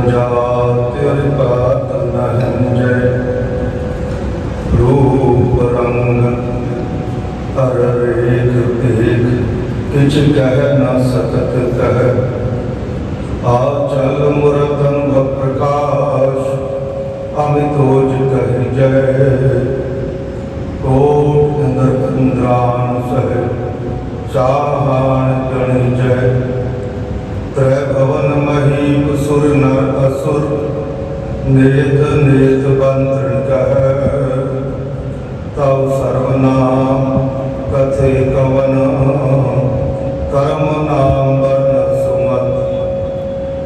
जातिर्पात नहंजय रूप रंग हर रेख भेख किछ कह न सकत कह आचल मुरतंग प्रकाश अमितोज कह जय कोट इंद्र इंद्रान सह चाहान गण जय त्रैभवन महीप सुर नर असुर नेत नेत बंधन कह तव सर्वनाम कथे कवन कर्म नाम वर्ण सुमत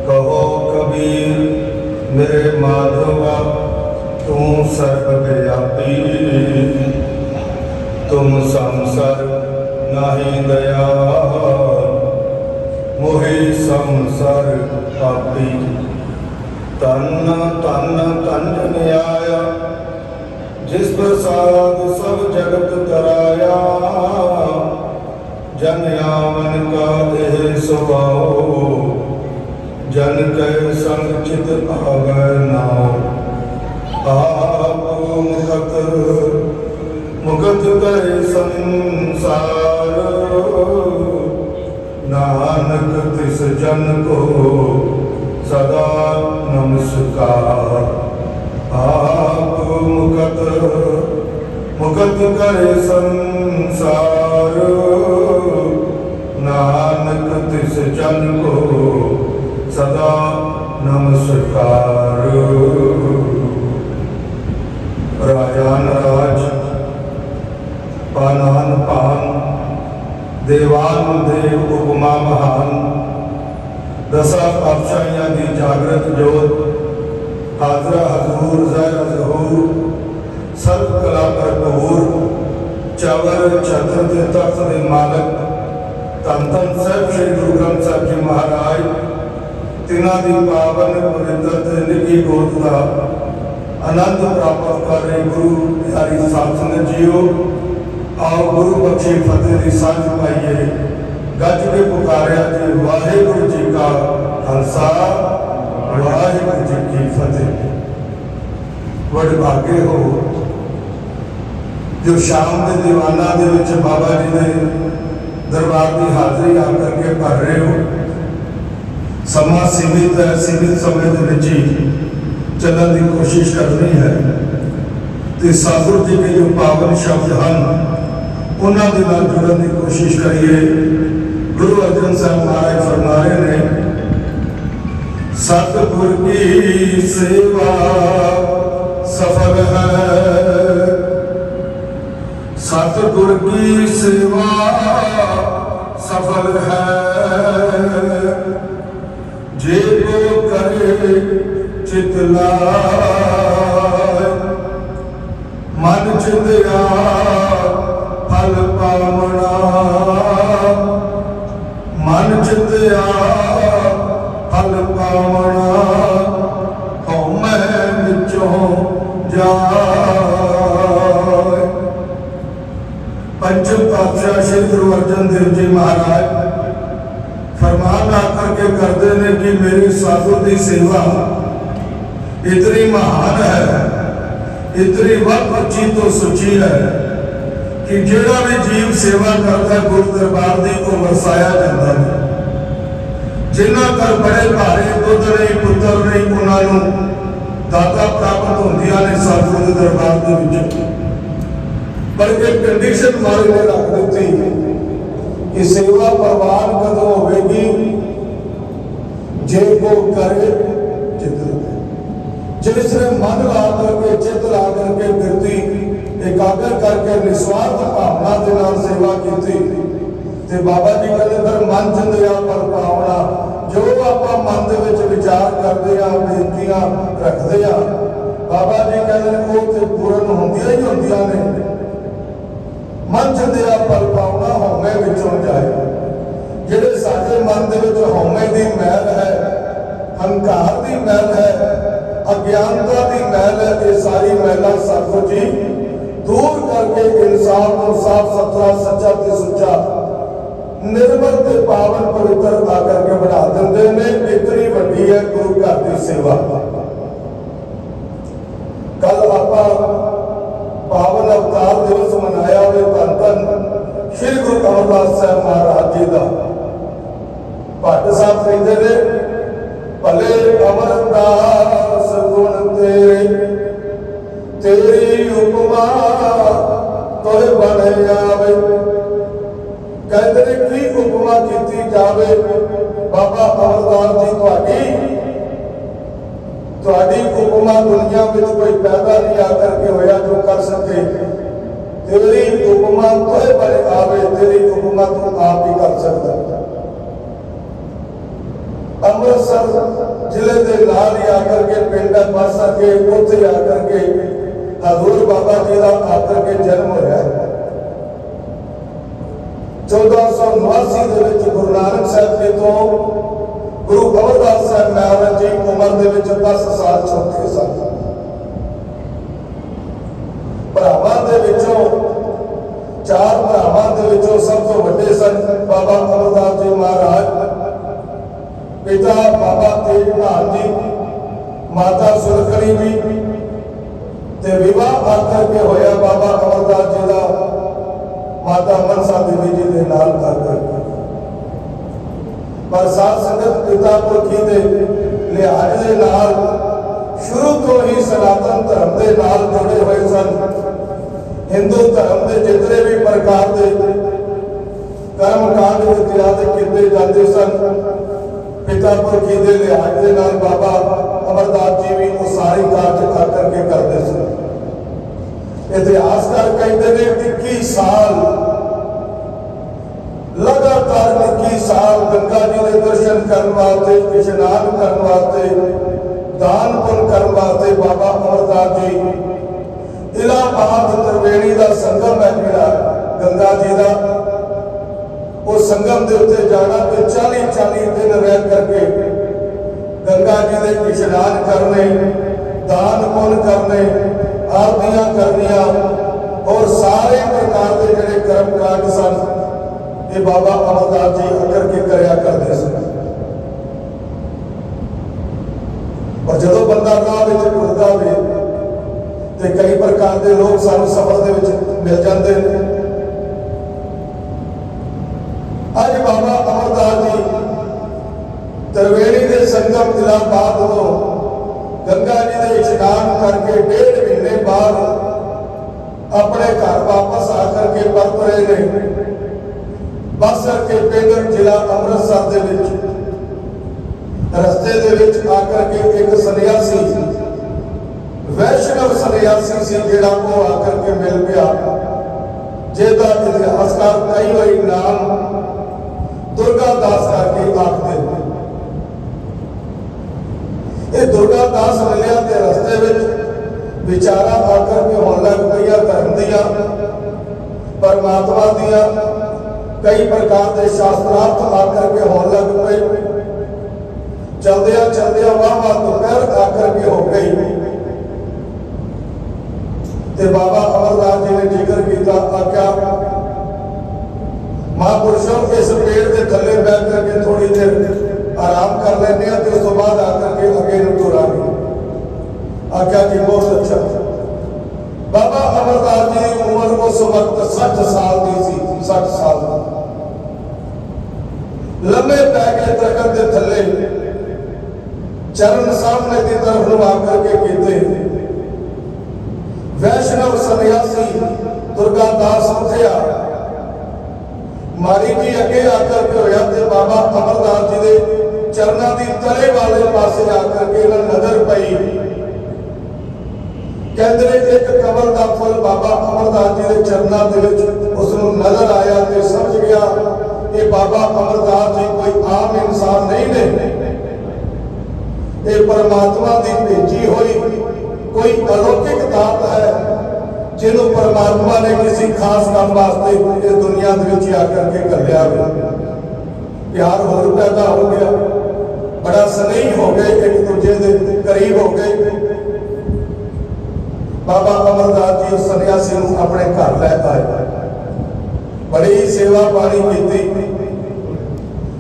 कहो कबीर मेरे माधवा तू सर्वव्यापी तुम संसार नहीं दया मोहि संसार पापी तन तन तंजन आया जिस प्रसाद सब जगत तराया जन यावन का देह स्वभाव जन के संग चित आवे नाव आप मुकत मुकत करे संसार नानक तिस जन को सदा नमस्कार आप मुकत मुकत करे संसार नानक तिस जन को सदा नमस्कार। राजान राज पानान पान देवान देव उपमा महान दशा पातशाहियां की जागृत जोत हाजरा हजूर जय हजूर सर्व कला भरपूर चवर छत्र के तख्त के मालक धन धन साहब श्री गुरु ग्रंथ साहब जी महाराज तिना दी पावन पवित्र ते निकी गोद का आनंद प्राप्त कर रहे गुरु प्यारी साध संगत जीओ आओ गुरु बख्शे फतेह की सांझ पाइए गज के पुकारिया जी वाहिगुरु जी का खालसा वाहिगुरु जी की फतेह। बड़े भागे हो जो शाम के दीवाना दे विच बाबा जी ने दरबार की हाजरी आकर के भर रहे हो। समा सीमित है, सीमित समय के विच ही चलने की कोशिश करनी है तो सतगुरु जी के जो पावन शब्द हैं उन्होंने दे नाल जुड़न की कोशिश करिए। गुरु अर्जन साहब महाराज फरमा रहे ने सतगुर की सेवा सफल है सतगुर की सेवा सफल है जे को करे चित लाए मन चिंदिया फल पावना मन चिंदिया फल पावना हौमै विचों जाए। पंचम पातशाह श्री गुरु अर्जन देव जी महाराज फरमान आकर के करते ने कि मेरी साधु की सेवा इतनी महान है इतनी वक्त अच्छी तो सुची है कि जेड़ा भी जीव सेवा करता गुरु दरबार की को वरसाया जाता है। जिन्हों कर बड़े भारे दुध नहीं पुत्र नहीं उन्होंने दाता प्राप्त होंदियां ने सतगुरु के दरबार के विच। पर एक कंडीशन मारे ने रख दी कि सेवा प्रवान कदों होगी जे को करे चित जिसने मन ला करके चित ला करके बिरती एकाग्र करके निस्वार्थ भावना के नाल सेवा की ते बाबा जी कहते फिर मन चंदिया पर पावना जो आप मन के विचार करते हैं बेनतियां रखते हैं बाबा जी कहते हैं वो तो पूर्ण होंदियां ही होंदियां ने। मन चंदिया पर पावना हौमे विचों जाए जेडे साडे मन दे विच हौमे दी मैल है हंकार दी मैल है अज्ञानता की मैल है ये सारी मैलां सतगुरु जी दूर करके इंसान को साफ सुथरा सच्चा ते सुच्चा निर्मल ते पावन पवित्र आकर के बढ़ा देंगे ने। इतनी वड्डी है गुरु घर की सेवा। कल आपां पावन अवतार दिवस मनाया वे धन धन श्री गुरु अमरदास साहब महाराज जी का। भट्ट साहब कहते ने भले अमरदास गुण तेरे तेरी उपमा तोहे बन आवे। कहते ने की उपमा की जावे बाबा अमरदास जी तुहाडी उपमा दुनिया में कोई पैदा नहीं आकर के होया जो कर सके। तेरी उपमा तोहे बन आवे, तेरी उपमा तू आप ही कर सकता। अमृतसर जिले के नाल ही आकर के पिंड पासा के उत्थे आकर के हजूर बाबा जी का आकर के जन्म होया। 1489 गुरु नानक साहब जी तो गुरु अमरदास साहब महाराज जी उम्र के 10 साल छोटे सन। भरावां दे विचों 4 भरावां दे विचों सब तो वड्डे सन बाबा अमरदास जी महाराज। पिता बाबा तेज बहादुर जी, माता सुरखड़ी जी ते विवाह आकर के होया बाबा अमरदास जी का माता मनसा देवी जी के नाल आकर। पर साथ संगत पिता पुरखी के लिहाज के नाल शुरू तो ही सनातन धर्म के नाल जुड़े हुए सन। हिंदू धर्म के जितने भी प्रकार के कर्मकांड इत्यादि किए जाते सन पिता पुरखी के लिहाज के नाल बाबा अमरदास जी भी वो सारी कार्य आकर के करते सन। इतिहासकार कहते हैं 21 साल लगातार 21 साल गंगा जी के दर्शन करने वास्ते, इशनान करने वास्ते, दान पुण्य करने वास्ते बाबा अमरदास जी इलाहाबाद त्रिवेणी का संगम है जिहड़ा गंगा जी का, उस संगम के उत्ते जाना तो 40-40 दिन रह करके गंगा जी के इशनान करने, दान पुण्य करने, आरतियां करनिया और सारे प्रकार के जिहड़े कर्मकांड सन ये बाबा अमरदास जी अकर के करया करते सन। और जदों बंदा राह में टुरदा होवे ते कई प्रकार के लोग सानू सफर दे विच मिल जाते हैं। अज बाबा अमरदास जी त्रिवेणी के संगम इलाहाबाद तो गंगा जी के इशनान करके 1.5 महीने बाद अपने घर वापस आकर के परत रहे ने। बस के पिंड जिला अमृतसर दे विच रस्ते दे विच आकर के एक सन्यासी वैष्णव सन्यासी सी जिहड़ा वो आकर के मिल गया, जिहदा इतिहासकार कई बारी नाम दुर्गा दास करके आखते हैं। ये दुर्गा दास मिलिया के रस्ते में विचारा आकर के होने लग पई धर्म दिया, परमात्मा दिया, कई प्रकार के शास्त्रार्थ आकर के होने लग पे। चलदिया चलदिया वाह दोपहर आकर के हो गई ते बाबा अमरदास जी ने जिक्र किया, आख्या महापुरुषों इस पेड़ के थले बैठ करके थोड़ी देर आराम कर लेने तो उस बाद आकर के अगे तुरांगे। आख्या कि बहुत अच्छा। बाबा अमरदास जी की उम्र उस वक्त 60 साल की सी, 60 साल लम्बे पै गए दरखत के थले, चरण सामने की तरफ लुआ करके कीते। वैष्णव सन्यासी दुर्गा दास उठिया, मारी जी अगे आकर के होया ते बाबा अमरदास जी के चरणों की तले वाले पासे आकर के नजर पई। कहते एक कमल का फुल बाबा अमरदास जी के चरणों के विच उसनूं नजर आया ते समझ गया ये बाबा अमरदास जी कोई आम इंसान नहीं ने, ये परमात्मा की भेजी हुई कोई अलौकिक दात है जिन्हों परमात्मा ने किसी खास काम वास्ते इस दुनिया के आकर के कर लिया। प्यार होर पैदा हो गया, बड़ा स्नेही हो गए, एक दूजे के करीब हो गए। बाबा अमरदास जी उस सन्यासी अपने घर लै आए, बड़ी सेवा पानी की।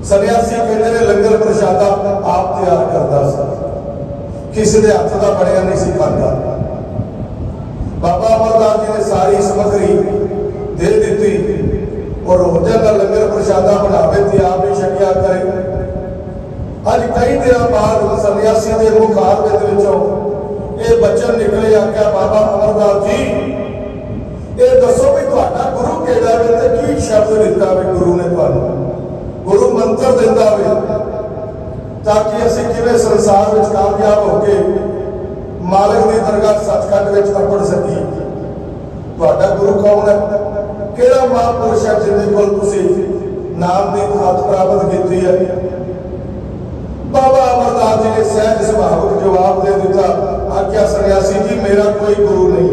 सन्यासी कहते ने लंगर प्रशादा आप तैयार करता सी, किसी के हथ का बनया नहीं सी खाता। बाबा अमरदास जी ने सारी समग्री दे दी और रोजाना लंगर प्रशादा बनावे ते आप ही छकिया करे। अज कई दिन बाद सन्यासी के मुखारबे विचों ये बचन निकले, आख्या बाबा अमरदास जी ये दसो भी तुहाडा गुरु केड़ा वे ते की शब्द दिता वे गुरु ने तुहानू, गुरु मंत्र दिता वे ताकि असीं किवें संसार विच कामयाब होके मालिक दी दरगाह सचखंड विच अपड़ सकीए। तुहाडा गुरु कौन है, केड़ा महापुरुष है जिहदे कोल तुसीं नाम दी दात प्राप्त कीती है। बाबा अमरदास जी ने सहज सुभावक जवाब दे दिता, आख्या सन्यासी जी मेरा कोई गुरु नहीं,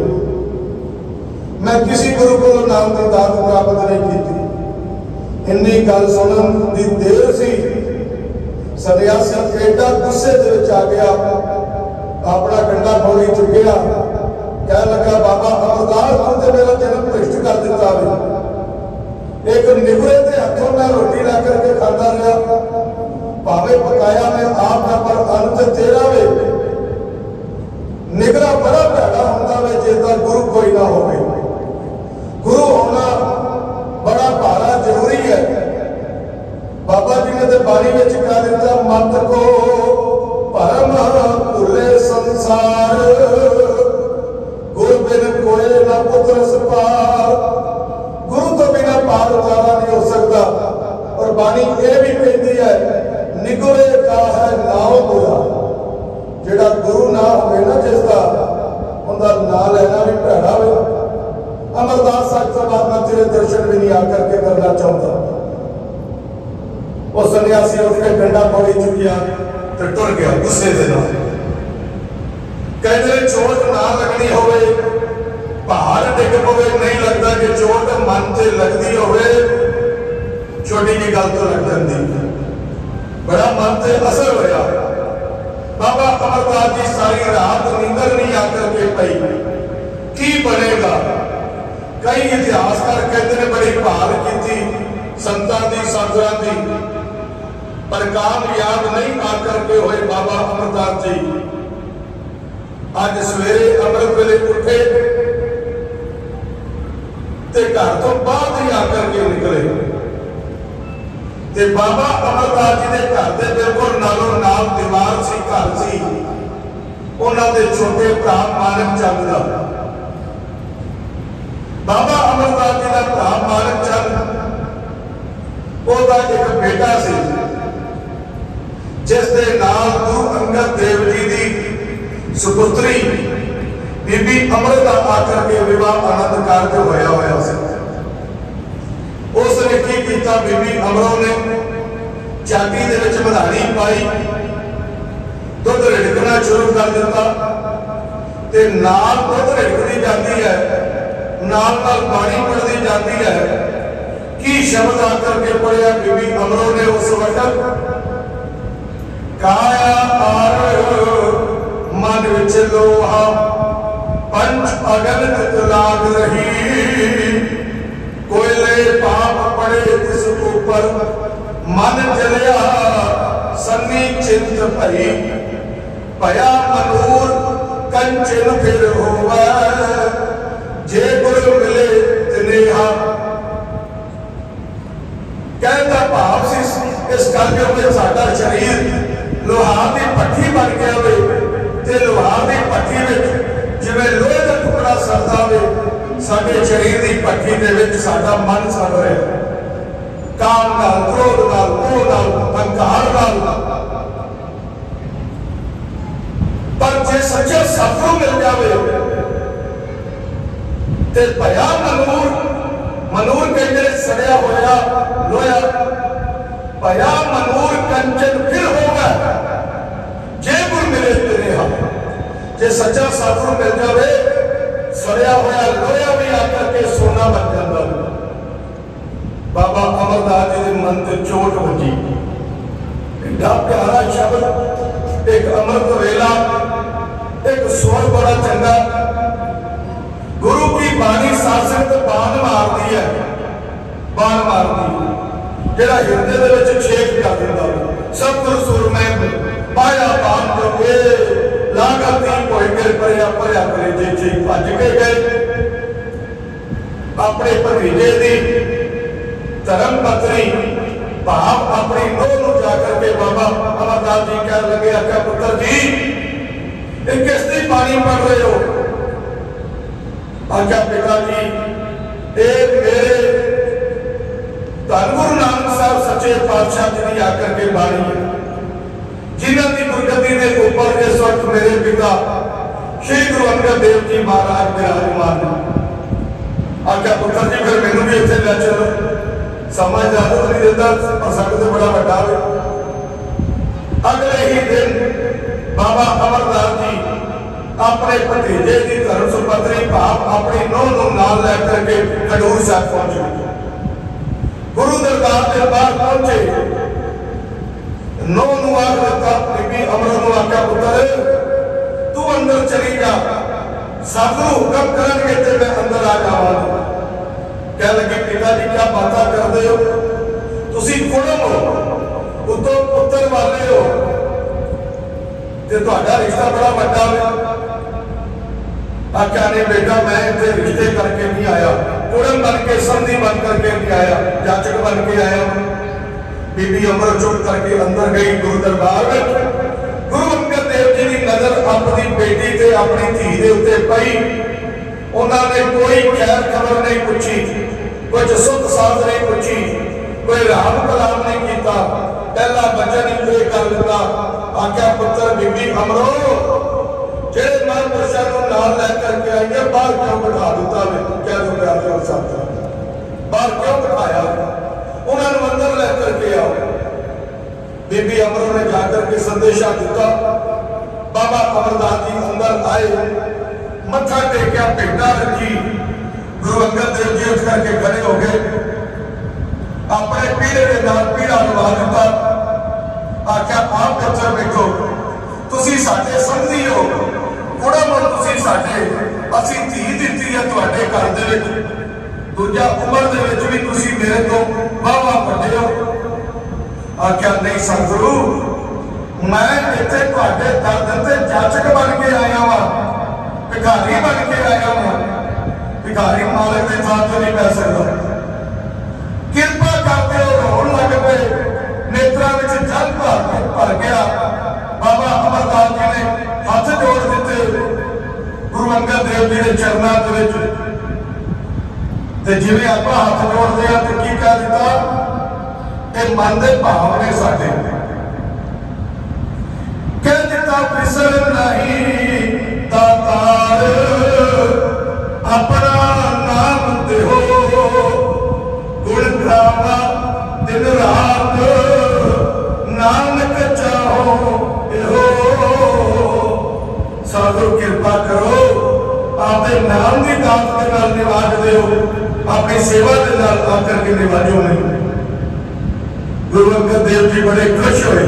मैं किसी गुरु को नाम की दात प्राप्त नहीं की। इन्नी गल सुनन दी देर सी, सन्यासी एडा गुस्से दे विच आ गया, अपना डंडा फौड़ी चुकिया, कह लगा बाबा अमरदास तू ते मेरा जन्म भ्रिष्ट कर दिता वे। एक निगरे के हथों मैं रोटी ला करके खाता रहा, भावे पकाया मैं आप ना, पर अंत तेरा वे। निगरा बड़ा भैड़ा होंदा वे जेदा गुरु कोई ना होवे। गुरु होना बड़ा भारा जरूरी है। बाबा जी ने तो बाणी में कह दिता, मत को परम भुले संसार, गुरु बिन कोई ना पुत्र सपार। गुरु तो बिना पार उतारा नहीं हो सकता। और बाणी ये भी कहती है, निगुरे का है नाम बुरा, जेड़ा गुरु ना होवे ना जिसका, उनका ना लेना भी भैड़ा हो। अमरदास साहब तो बाद मैं तेरे दर्शन भी नहीं आकर के करना चाहता। वो सन्यासी उठ के डंडा फौड़ी चुकिया तो टुर गया गुस्से दे नाल। कहते चोट ना लगनी होवे, पहाड़ डिग पवे, नहीं लगता कि चोट मन से लगती होवे, छोटी जी गल तो लग जाती, बड़ा मन से असर होया। बाबा अमरदास जी सारी रात नींदर नहीं आकर के पई, की बनेगा। कई इतिहासकार कहते हैं बड़ी भाल की संतां दी साधुआं दी, पर कामयाब नहीं आकर के होए बाबा अमरदास जी। अज सवेरे अमृत वेले उठे ते घर तो बाहर ही आकर के निकले ते बाबा अमरदास जी के घर के बिल्कुल नालों नाल दीवार सी, घर सी, उन्हां दे छोटे भरा मानक चंद दा। बाबा अमरदास जी का भरा मानक चंद, ओदा एक बेटा सी जिस दे नाल गुरु अंगद देव जी की सुपुत्री बीबी अमर का आकर के विवाह आनंद कारज होया होया सी। उसने की कीता, बीबी अमरों ने चाटी दे विच मधानी पाई, दुध रिड़कना शुरू कर दिता ते नाल दुध रिड़कदी जाती है, नाल नाल पानी पड़ती जाती है। की शब्द आकर के पढ़िया बीबी अमरों ने उस वक्त, काया आर मन विच लोहा, पंच अगन लाग रही, कोयले पाप पड़े तिस ऊपर, मन जलिया सन्नी चिंत भई, भया मनूर कंचन फिर होवे, जे गुरु मिले तिनेहा। कहता भाव सी इस गल के ऊपर साडा शरीर लोहार की भट्ठी बन गया वे, ते लोहार की भट्ठी में जिवें लोहे का टुकड़ा सड़दा वे, साडे शरीर की भट्ठी दे विच साडा मन सड़ रहा। काम नाल, क्रोध नाल, मोह नाल, अहंकार नाल। पर जे सच्चे सतगुरु मिल जावे ते भया मनूर, मनूर कहते सड़िया होया लोया, भया मनूर कंचन फिर होगा, जे गुर मिले तेरे हाथ। जे सच्चा सतगुरु मिल जावे, सड़िया होया लोया भी आकर के सोना बन जाता। बाबा अमरदास जी के मन से चोट बजी। एडा प्यारा शब्द, एक अमृत वेला, एक स्वर बड़ा चंगा। गुरु की बाणी शासन बाण मारती है, बाण मारती। ਜਿਹੜਾ ਹਿਰਦੇ ਦੇ ਵਿੱਚ ਛੇਕ ਕਰ ਦਿੰਦਾ ਸਤਿਗੁਰ ਸੁਰਮੈ ਪਾਇਆ ਬਾਣ ਜੋਗੇ ਲਾਗਤੀ ਕੋਈ ਕੇ ਪਰਿਆ ਭਰਿਆ ਕਲੇਜੇ ਚ ਭੱਜ ਕੇ ਗਏ ਆਪਣੇ ਭਤੀਜੇ ਦੀ ਧਰਮ ਪਤਨੀ ਭਾਵ ਆਪਣੀ ਨੂੰਹ ਨੂੰ ਜਾ ਕਰਕੇ ਬਾਬਾ ਅਮਰਦਾਸ ਜੀ ਕਹਿਣ ਲੱਗੇ ਆਖਿਆ ਪੁੱਤਰ ਜੀ ਇਹ ਕਿਸ ਦੀ ਬਾਣੀ ਪੜ੍ਹ ਰਹੇ ਹੋ? ਆਖਿਆ ਪਿਤਾ ਜੀ ਇਹ ਮੇਰੇ ਧੰਨ ਗੁਰੂ ਨਾਨਕ ਸਾਹਿਬ ਸੱਚੇ ਪਾਤਸ਼ਾਹ ਜੀ ਦੀ ਆਕਰ ਕੇ ਬਾਣੀ ਹੈ ਜਿਨ੍ਹਾਂ ਦੀ ਗੁਰਗੱਦੀ ਦੇ ਉੱਪਰ ਇਸ ਵਕਤ ਮੇਰੇ ਪਿਤਾ ਸ਼੍ਰੀ ਗੁਰੂ ਅੰਗਦ ਦੇਵ ਜੀ ਮਹਾਰਾਜ ਬਿਰਾਜਮਾਨ ਨੇ। ਆਖਿਆ ਪੁੱਤਰ ਜੀ ਫਿਰ ਮੈਨੂੰ ਵੀ ਇੱਥੇ ਲੈ ਚਲੋ। ਸਮਾਂ ਇਜਾਜ਼ਤ ਨਹੀਂ ਦਿੰਦਾ ਪ੍ਰਸੰਗ ਤੇ ਬੜਾ ਵੱਡਾ ਹੋਵੇ। ਅਗਲੇ ਹੀ ਦਿਨ ਬਾਬਾ ਅਮਰਦਾਸ ਜੀ ਆਪਣੇ ਭਤੀਜੇ ਦੀ ਧਰਮ ਸੁਪਤਨੀ ਭਾਵ ਆਪਣੀ ਨੂੰਹ ਨੂੰ ਨਾਲ ਲੈ ਕਰਕੇ ਖਡੂਰ ਸਾਹਿਬ ਪਹੁੰਚੇ। ਗੁਰੂ ਦਰਬਾਰ ਦੇ ਬਾਹਰ ਪਹੁੰਚੇ। ਨੂੰਹ ਨੂੰ ਆਖ ਦਿੱਤਾ ਬੀਬੀ ਅਮਰ ਨੂੰ ਆਖਿਆ ਪੁੱਤਰ ਤੂੰ ਅੰਦਰ ਚਲੀ ਜਾ ਸਤਿਗੁਰੂ ਹੁਕਮ ਕਰਨਗੇ ਤੇ ਮੈਂ ਅੰਦਰ ਆ ਜਾਵਾਂਗਾ। ਕਹਿ ਲੱਗੀ ਪਿਤਾ ਜੀ ਕਿਆ ਬਾਤਾਂ ਕਰਦੇ ਹੋ ਤੁਸੀਂ ਕੁੜਮ ਹੋ ਉਤੋਂ ਪੁੱਤਰ ਵਾਲੇ ਹੋ ਤੇ ਤੁਹਾਡਾ ਰਿਸ਼ਤਾ ਬੜਾ ਵੱਡਾ ਹੋਵੇ। ਆਖਿਆ ਨੇ ਬੇਟਾ ਮੈਂ ਇੱਥੇ ਰਿਸ਼ਤੇ ਕਰਕੇ ਨਹੀਂ ਆਇਆ ਕੁੜਮ ਬਣ ਕੇ ਸੰਧੀ ਬਣ ਕਰਕੇ ਨਹੀਂ ਆਇਆ ਜਾਚਕ ਬਣ ਕੇ ਆਇਆ। ਬੀਬੀ ਅਮਰ ਚੁੱਪ ਕਰਕੇ ਅੰਦਰ ਗਈ ਗੁਰੂ ਦਰਬਾਰ ਵਿੱਚ। ਗੁਰੂ ਅੰਗਦ ਦੇਵ ਜੀ ਦੀ ਨਜ਼ਰ ਆਪਣੀ ਬੇਟੀ ਤੇ ਆਪਣੀ ਧੀ ਦੇ ਉੱਤੇ ਪਈ। ਉਹਨਾਂ ਨੇ ਕੋਈ ਖੈਰ ਖਬਰ ਨਹੀਂ ਪੁੱਛੀ ਕੁਝ ਸੁੱਖ ਸਾਧ ਨਹੀਂ ਪੁੱਛੀ ਕੋਈ ਰਾਮ ਕਲਾਮ ਨਹੀਂ ਕੀਤਾ। ਪਹਿਲਾ ਬਚਨ ਹੀ ਇਹ ਕਰ ਦਿੱਤਾ ਆਖਿਆ ਪੁੱਤਰ ਬੀਬੀ ਅਮਰੋ ਜਿਹੜੇ ਮਹਾਂਪੁਰਸ਼ਾਂ ਨੂੰ ਨਾਲ ਲੈ ਕਰਕੇ ਆਈਏ ਬਾਹਰ ਕਿਉਂ ਬਿਠਾ ਦਿੱਤਾ ਵੇ ਕਹਿ ਦੋ ਪਿਆਰ ਨਾਲ ਸਾਹਿਬ ਬਾਹਰ ਕਿਉਂ ਬਿਠਾਇਆ ਉਹਨਾਂ ਨੂੰ ਅੰਦਰ ਲੈ ਕਰਕੇ ਆਓ। ਬੀਬੀ ਅਮਰੋ ਨੇ ਜਾ ਕਰਕੇ ਸੰਦੇਸ਼ਾ ਦਿੱਤਾ। ਬਾਬਾ ਅਮਰਦਾਸ ਜੀ ਅੰਦਰ ਆਏ ਮੱਥਾ ਟੇਕਿਆ ਭੇਟਾ ਰੱਖੀ। ਗੁਰੂ ਅੰਗਦ ਦੇਵ ਜੀ ਉੱਠ ਕਰਕੇ ਖੜੇ ਹੋ ਗਏ ਆਪਣੇ ਪੀੜੇ ਦੇ ਨਾਲ ਪੀੜਾ ਲਵਾ ਦਿੱਤਾ। ਆਖਿਆ ਆਪ ਬੱਚਾ ਬੈਠੋ ਤੁਸੀਂ ਸਾਡੇ ਸੰਧੀ ਹੋ ਕੁੜਾ ਮਨ ਤੁਸੀਂ ਸਾਡੇ ਅਸੀਂ ਧੀ ਦਿੱਤੀ ਹੈ ਤੁਹਾਡੇ ਘਰ ਦੇ ਵਿੱਚ ਦੂਜਾ ਉਮਰ ਦੇ ਵਿੱਚ ਵੀ ਤੁਸੀਂ ਮੇਰੇ ਤੋਂ ਵਾਹ ਵੱਡੇ ਹੋ। ਆਖਿਆ ਨਹੀਂ ਸਤਿਗੁਰੂ ਮੈਂ ਇੱਥੇ ਤੁਹਾਡੇ ਦਰ ਤੇ ਜਾਚਕ ਬਣ ਕੇ ਆਇਆ ਵਾਂ ਭਿਖਾਰੀ ਬਣ ਕੇ ਆਇਆ ਵਾਂ ਭਿਖਾਰੀ ਮਾਲਕ ਦੇ ਥਾਂ ਤੇ ਨਹੀਂ ਪੈ ਸਕਦਾ। ਕਿਰਪਾ ਕਰਦੇ ਹੋ ਰੋਣ ਲੱਗ ਪਏ ਨੇਤਰਾਂ ਵਿੱਚ ਜਲ ਭਰ ਗਿਆ। ਬਾਬਾ ਅਮਰਦਾਸ ਜੀ ਨੇ ਹੱਥ ਜੋੜ ਦਿੱਤੇ ਗੁਰੂ ਅੰਗਦ ਦੇਵ ਜੀ ਦੇ ਚਰਨਾਂ ਦੇ ਵਿੱਚ ਤੇ ਜਿਵੇਂ ਆਪਾਂ ਹੱਥ ਜੋੜਦੇ ਆ ਤੇ ਕੀ ਕਹਿ ਦਿੱਤਾ ਇਹ ਮਨ ਦੇ ਭਾਵ ਨੇ ਸਾਡੇ ਕਹਿ ਦਿੱਤਾ ਵਿਸਰ ਨਹੀਂ ਦਾਤਾਰ ਆਪਣਾ ਨਾਮ ਦਿਓ ਗੁਣ ਗਾਵਾ ਦਿਨ ਰਾਤ ਨਾਨਕ ਚਾਹੋ ਇਹੋ ਸਾਧੂ ਕਿਰਪਾ ਕਰੋ ਆਪਦੇ ਨਾਮ ਦੀ ਦਾਤ ਦੇ ਨਾਲ ਨਿਵਾਜ ਦਿਓ ਆਪਣੀ ਸੇਵਾ ਦੇ ਨਾਲ ਆ ਕਰਕੇ ਨਿਵਾਜੋ ਨਹੀਂ। ਗੁਰੂ ਅੰਗਦ ਦੇਵ ਜੀ ਬੜੇ ਖੁਸ਼ ਹੋਏ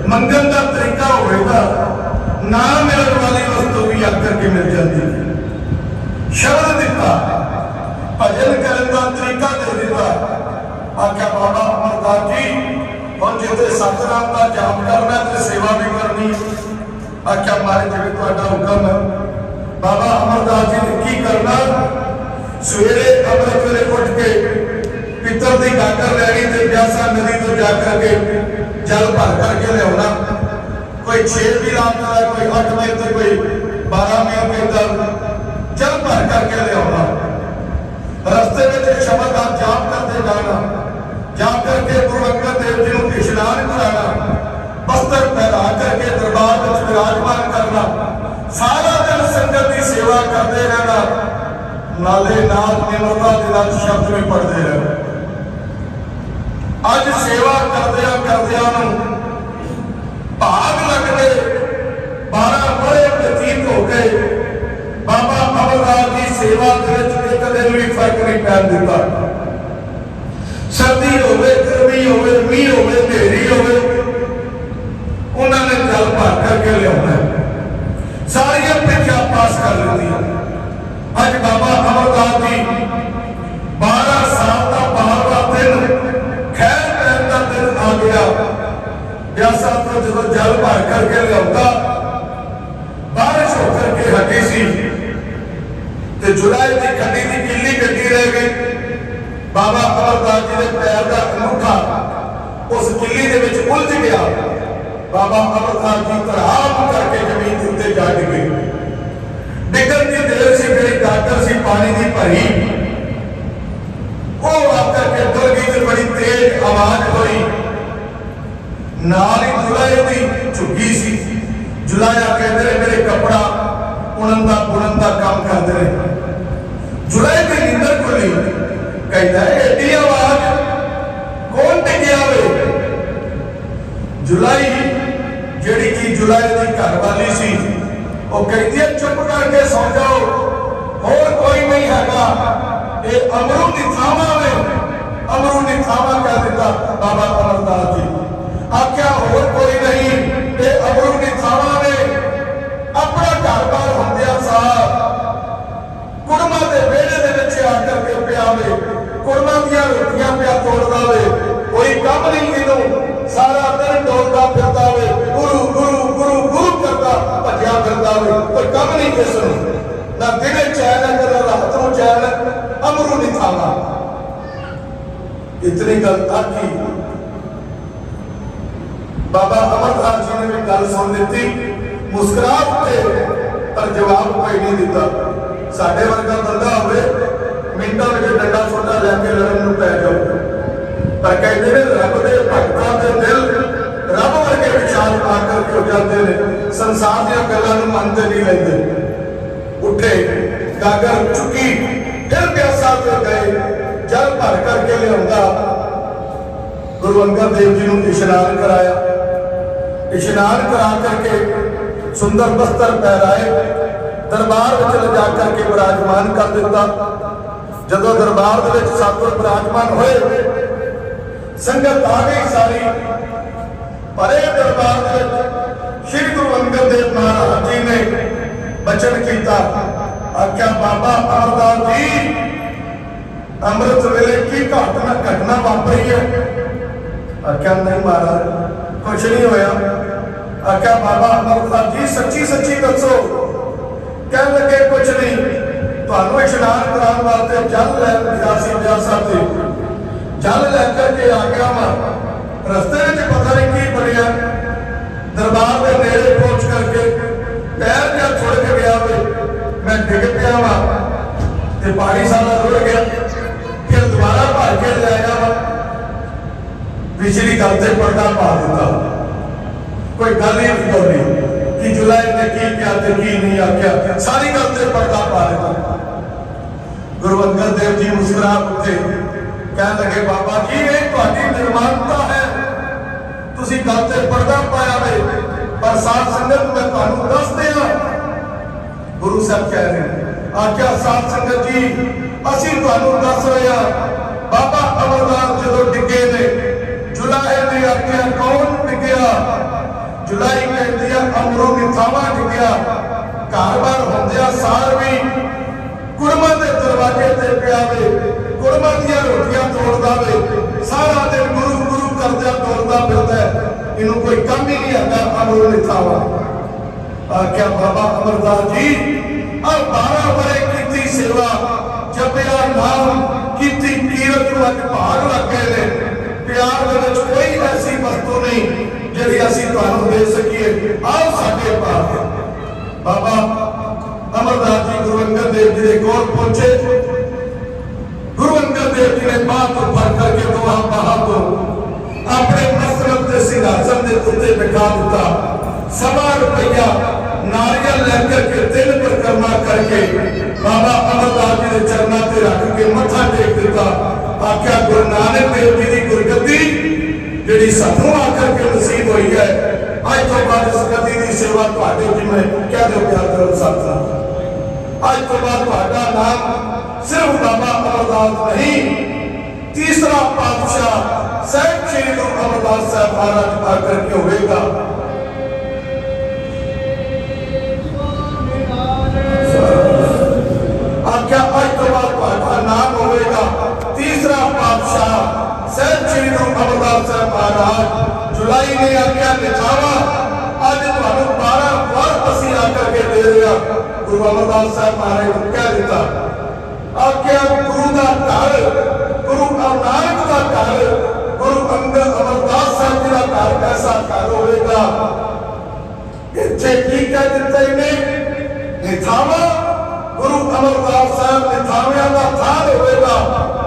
ਮੰਗਣ ਦਾ ਤਰੀਕਾ ਹੋਵੇਗਾ ਨਾ ਮਿਲਣ ਵਾਲੀ ਵਸਤੂ ਵੀ ਆ ਕਰਕੇ ਮਿਲ ਜਾਂਦੀ ਹੈ। ਸ਼ਬਦ ਦਿੱਤਾ ਭਜਨ ਕਰਨ ਦਾ ਤਰੀਕਾ ਦੇ ਦਿੱਤਾ। ਆਖਿਆ ਬਾਬਾ ਅਮਰਦਾਸ ਜੀ ਹੁਣ ਜਿੱਥੇ ਸਤਿਨਾਮ ਦਾ ਜਾਪ ਕਰਨਾ ਤੇ ਸੇਵਾ ਵੀ ਕਰਨੀ। ਆਖਿਆ ਮਾਰੇ ਜਿਵੇਂ ਤੁਹਾਡਾ ਹੁਕਮ ਹੈ। ਬਾਬਾ ਅਮਰਦਾਸ ਜੀ ਨੇ ਕੀ ਕਰਨਾ ਸਵੇਰੇ ਅੰਮ੍ਰਿਤ ਵੇਲੇ ਉੱਠ ਕੇ ਪਿੱਤਲ ਦੀ ਗਾਗਰ ਲੈਣੀ ਤੇ ਬਿਆਸਾ ਨਦੀ ਤੋਂ ਜਾ ਕਰਕੇ ਜਲ ਭਰ ਕਰਕੇ ਲਿਆਉਣਾ। ਕੋਈ 6 ਵੀ ਰਾਤ ਦਾ ਕੋਈ 8 ਵਜੇ ਤੇ ਕੋਈ 12 ਵਜੇ ਕੇ ਅੰਦਰ ਜਲ ਭਰ ਕਰਕੇ ਲਿਆਉਣਾ। ਰਸਤੇ ਵਿੱਚ ਸ਼ਬਦ ਦਾ ਜਾਪ ਕਰਦੇ ਜਾਣਾ ਜਾ ਕਰਕੇ ਗੁਰੂ ਅੰਗਦ ਦੇਵ ਜੀ ਨੂੰ ਇਸ਼ਨਾਨ ਕਰਾਣਾ ਬਸਤਰ ਪਹਿਰਾ ਕਰਕੇ ਦਰਬਾਰ ਵਿੱਚ ਵਿਰਾਜਮਾਨ ਕਰਨਾ ਸਾਰਾ ਦਿਨ ਸੰਗਤ ਦੀ ਸੇਵਾ ਕਰਦੇ ਰਹਿਣਾ ਨਾਲੇ ਨਾਲ ਨਿਮਰਤਾ ਦੇ ਨਾਲ ਸ਼ਬਦ ਵੀ ਪੜ੍ਹਦੇ ਰਹਿਣਾ। ਅੱਜ ਸੇਵਾ ਕਰਦਿਆਂ ਨੂੰ ਭਾਗ ਲੱਗਦੇ 12 ਵਰ੍ਹੇ ਬਤੀਤ ਹੋ ਗਏ। ਬਾਬਾ ਅਮਰਦਾਸ ਦੀ ਸੇਵਾ ਦੇ ਵਿੱਚ ਇੱਕ ਦਿਨ ਵੀ ਫਰਕ ਨਹੀਂ ਪੈਣ ਦਿੱਤਾ। ਸਰਦੀ ਹੋਵੇ ਗਰਮੀ ਹੋਵੇ ਮੀਂਹ ਹੋਵੇ ਹਨੇਰੀ ਹੋਵੇ ਉਹਨਾਂ ਨੇ ਜਲ ਭਰ ਕਰਕੇ ਲਿਆਉਣਾ ਸਾਰੀਆਂ ਪ੍ਰੀਖਿਆ ਪਾਸ ਕਰ ਲੈਂਦੀਆਂ। ਅੱਜ ਬਾਬਾ ਅਮਰਦਾਸ ਜੀ 12 ਸਾਲ ਦਾ 12ਵਾਂ ਦਿਨ ਖੈਰ ਪੈਣ के हटी सी ते जुलाई की खड्डी की किली कटी रह गई। बाबा अमरदास जी के पैर का अंगूठा उस किली दे विच उलझ गया। बाबा अमरदास जी धड़ाम करके जमीन के उत्ते जा डिगे। डिगन की देर से मेरी गागर सी पानी की भरी वो आकर के डर गई तो बड़ी तेज आवाज हुई। नाल ही जुलाई की झुग्गी सी। जुलाया कहते रहे मेरे कपड़ा उड़न का काम करते रहे। जुलाई की नींदर खुली कहता है एडी आवाज कौन टिकिया वे। जुलाई जेड़ी की जुलाई की घर वाली सी वो कहती है चुप करके सौ जाओ और कोई नहीं हैगा। ये अमरू निथावा वे। अमरू निथावा कह दिता बाबा अमरदास जी। आख्या और कोई नहीं ये अमरू निथावा वे। अपना घर बार होंदिया साहब कुड़मा के वेड़े दे विच आकर के पिया वे। कुड़मा दियां रोटियां पिया तोड़दा वे। कोई काम नहीं इनू सारा दिन डोलदा फिरदा वे। गुरु गुरु गुरु गुरु करदा भज्या फिरदा वे। कोई काम नहीं किसनूं ना दिने चैन है ना रात नूं चैन। अमरू निथावा इतनी गल आखी। बाबा अमरदास जी ने भी गल सुन ली। मुस्कुरा उठे पर जवाब कोई नहीं दिता। साडे वर्गा बंदा होवे मिंटां विच डंडा सोटा लैके लड़न नूं पै जाओ। पर कहते हैं रब के भगतां दे दिल रब वर्गे विचार आकर के हो जाते हैं। संसार दी गल्लां नूं मनते नहीं लेंदे। उठे गागर चुकी फिर प्यासा पे गए। जल भर करके लिया गुरु अंगद देव जी को इशनान कराया। इशनान करा करके सुंदर वस्त्र पहराए दरबार में ले जा करके विराजमान कर दिता। जदों दरबार दे विच सतगुर विराजमान होए संगत आ गई सारी। परे दरबार दे विच श्री गुरु अंगद देव महाराज जी ने बचन किया। आख्या बाबा अमरदास जी अमृत वेले की घटना वापरी है। आख्या नहीं महाराज कुछ नहीं होया। आख्या बाबा अमरदास जी सच्ची सच्ची दसो। कह लगे कुछ नहीं तुहानू इशनान कराने वास्ते जल लै ब्यासा से जल लैकर के आ गया वा। रस्ते में पता नहीं की बनया। दरबार के नेड़े पहुंच करके पैर क्या छुड़ के गया वे। मैं डिग पिया वा ते पानी सारा रुड़ गया। फिर दोबारा भर के ले आया वा। पिछली गल से पर्दा पा दिता। कोई गल ही नहीं बोली कि जुलाई ने की क्या ते की नहीं आख्या। सारी गल से पर्दा पा दिता। गुरु अंगद देव जी मुस्कुरा उठे कह लगे बाबा जी ये तुहाडी निर्माणता है। तुसी गल से पर्दा पाया वे पर साध संगत मैं तुहानू दस दिया। गुरु साहब कह रहे आख्या साध संगत जी असी तुहानू दस रहे हां। बाबा अमरदास जदों डिगे ने जुलाई ने आख्या कौन डिगया। जुलाई कहती है अमरू निथावा डिगया। घर बार होंदिया सार भी कुड़मा के दरवाजे ते पिया वे। कुड़मा दियां रोटियां तोड़दा वे। सारा दिन गुरु गुरु करदा तोड़दा फिरदा है। इनू कोई कम ही नहीं आता। अमरू निथावा आख्या बाबा अमरदास जी अब 12 बरे की सेवा जपिया नाम की कीरत अज भाग लग गए ने। प्यार दे विच कोई ऐसी वस्तु नहीं जिहड़ी असीं तुहानू दे सकीए। आओ साडे पास। बाबा अमरदास जी गुरु अंगद देव जी के कोल पहुंचे। गुरु अंगद देव जी ने बाह को फड़ करके दोहां बाहां को अपने मस्तक के सिंहासन के उत्ते बिठा दिता। 1.25 रुपया नारियल लेकर के 3 परिक्रमा करके बाबा अमरदास जी के चरणों से रख के मत्था टेक दिता। आख्या गुरु नानक देव जी की गुरगद्दी जिहड़ी सानू आकर के नसीब हुई है अज तो बाद इस गद्दी की सेवा तुहाडे जिम्मे कह दो प्यार करो सतनाम। अज तो बाद तुहाडा नाम सिर्फ बाबा अमरदास नहीं तीसरा पातशाह साहिब श्री गुरु अमरदास साहब महाराज आकर के होगा। आख्या अज तो बाद तुहाडा नाम होगा तीसरा पातशाह साहिब श्री गुरु अमरदास साहब महाराज। जुलाई ने आख्या निथावा अज तुहानू 12 वर असीं आकर के दे दिया। गुरु अमरदास साहब महाराज ने कह दिता, आख्या गुरु का घर, गुरु नानक का घर, गुरु अमरदास साहब जी का घर कैसा घर होगा। इत्थे की कह दिता इन्हें, निथावा गुरु अमरदास साहब निथाविया का थान होगा,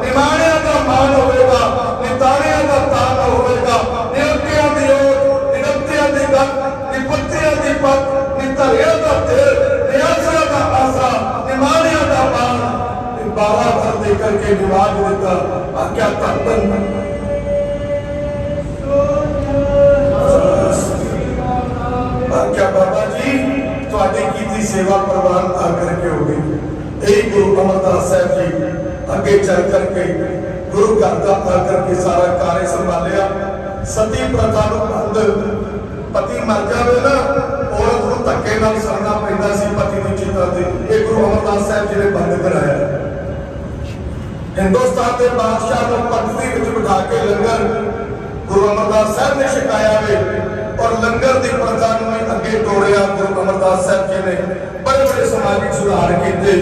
निमाणिया का मान होगा, निताणिया का तान होगा, निरतिया की ओट, निरतिया की गत, निपत्तिया की पत, नितरिया का तेल, नियासरा का आसरा, निमाणिया का मान, बारह भर देकर के निवाज देता। आज्ञा तत्पन आज्ञा बाबा जी थोड़ी की सेवा प्रवान आ करके हो गई। यही गुरु अमरदास साहब जी अगे चल करके गुरु घर का आकर के सारा कार्य संभालिया। सती प्रथा बंद, पति मर जाए ना औरत को धक्के नाल सरना पैंदा सी पति की चिता ते, ये गुरु अमरदास साहब जी ने बंद कराया। हिंदुस्तान के बादशाह को पदवी में बिठा के लंगर गुरु अमरदास साहब ने छकाया वे, और लंगर की प्रथा अगे तोड़िया गुरु अमरदास साहब जी ने बड़े बड़े सामाजिक सुधार किए।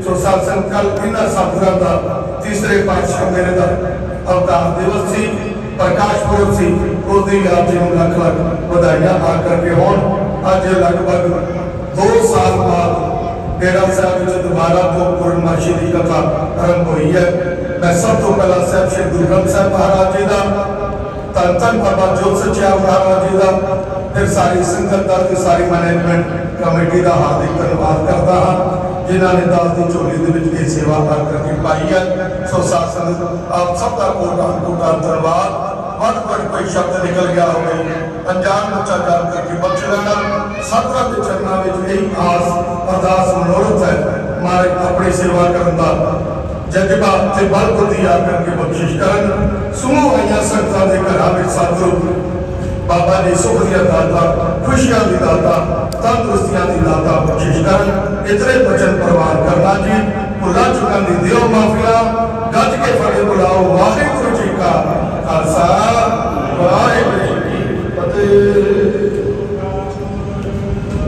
सो सत्संग कल इन्हां साधुओं का तीसरे पातशाह मेरे का अवतार दिवस सी, प्रकाश पुरब सी, उसकी आप जी लख लख बधाइयां आ करके होण। अज लगभग 2 साल बाद डेरा साहब में दोबारा को पूर्णमासी की कथा आरंभ हुई है। मैं सब तो पहला साहब श्री गुरु ग्रंथ साहब महाराज जी का, धन धन बाबा जोत सचियाल महाराज जी का, फिर सारी संगत का, सारी मैनेजमेंट कमेटी का हार्दिक धन्यवाद करता हाँ जिन्होंने दास की झोली के सेवा कर करके पाई है। सो शासन आप सबका कोटा कोटा धन्यवाद। वट वट कोई शब्द निकल गया हो गई, अनजान बच्चा जान करके बख्श लेना। सतगुरां के चरणों में यही आस अरदास मनोरथ है, मारे अपनी सेवा करने का जज्बा ते बल बुद्धि आ करके बख्शिश करन। समूह आईया संगतां दे घरां विच सतगुरु बाबा जी सुख दिया दाता, खुशियां की दाता, तंदुरुस्तियां की दाता बख्शिश करन। इतने वचन प्रवान करना जी, भुला चुकन दी दियो माफिया, गज के फड़े बुलाओ वाह